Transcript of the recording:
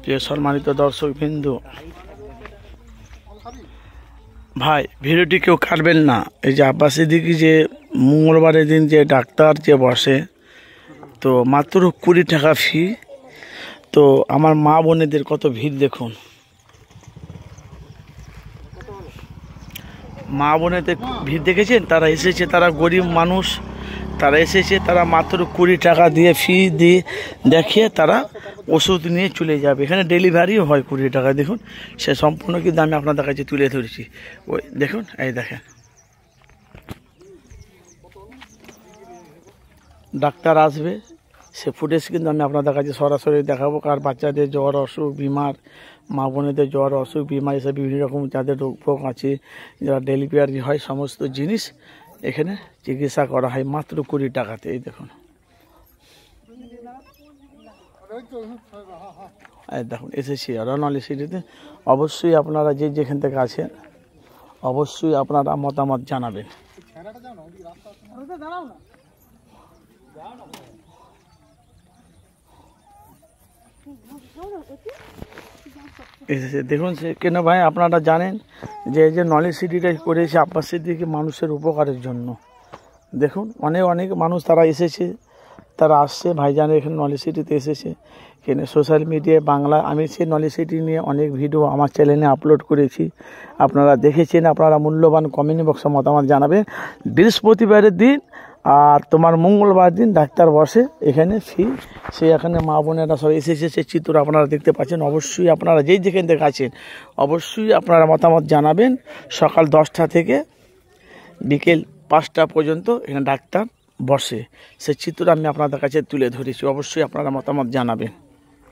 প্রিয় সম্মানিত দর্শক বিন্দু ভাই, ভিডিওটি কেউ কাটবেন না। এই যে আব্বাস সিদ্দিকী যে মঙ্গলবারের দিন যে ডাক্তার যে বসে, তো মাত্র 20 টাকা ফি। তো আমার মা বোনেদের কত ভিড় দেখুন, মা বোনেদের ভিড় দেখেছেন। তারা এসেছে, তারা গরিব মানুষ, তারা এসেছে, তারা মাত্র 20 টাকা দিয়ে ফি দিয়ে দেখিয়ে তারা ওষুধ নিয়ে চলে যাবে। এখানে ডেলিভারিও হয় 20 টাকা। দেখুন, সে সম্পূর্ণ কিন্তু আমি আপনাদের কাছে তুলে ধরেছি। ওই দেখুন, এই দেখেন ডাক্তার আসবে, সে ফুটেজ কিন্তু আমি আপনাদের কাছে সরাসরি দেখাবো। কার বাচ্চাদের জ্বর অসুখ বিমার, মা বোনেদের জ্বর অসুখ বিমার, এসব বিভিন্ন রকম যাদের রোগ ফোগ আছে, যারা ডেলিভারি হয়, সমস্ত জিনিস এখানে চিকিৎসা করা হয় মাত্র 20 টাকাতে। এই দেখুন, এই দেখুন এসেছি রনলি সিটিতে। অবশ্যই আপনারা যে যেখান থেকে আছেন, অবশ্যই আপনারা মতামত জানাবেন। এসেছে দেখুন। সে কেন ভাই, আপনারা জানেন যে এই যে নলেজ সিটিটা করেছে আব্বাস সিদ্দিকী মানুষের উপকারের জন্য। দেখুন, অনেক অনেক মানুষ তারা এসেছে, তারা আসছে ভাইজানের এখানে নলেজ সিটিতে এসেছে। এখানে সোশ্যাল মিডিয়ায় বাংলা, আমি সেই নলেজ সিটি নিয়ে অনেক ভিডিও আমার চ্যানেলে আপলোড করেছি, আপনারা দেখেছেন। আপনারা মূল্যবান কমেন্ট বক্সে মতামত জানাবেন। বৃহস্পতিবারের দিন আর তোমার মঙ্গলবার দিন ডাক্তার বসে এখানে ফি। সে এখানে মা বোনেরা সব এসেছে, সে চিত্র আপনারা দেখতে পাচ্ছেন। অবশ্যই আপনারা যেই যেখান থেকে আছেন, অবশ্যই আপনারা মতামত জানাবেন। সকাল 10টা থেকে বিকেল 5টা পর্যন্ত এখানে ডাক্তার বসে, সে চিত্র আমি আপনাদের কাছে তুলে ধরেছি। অবশ্যই আপনারা মতামত জানাবেন।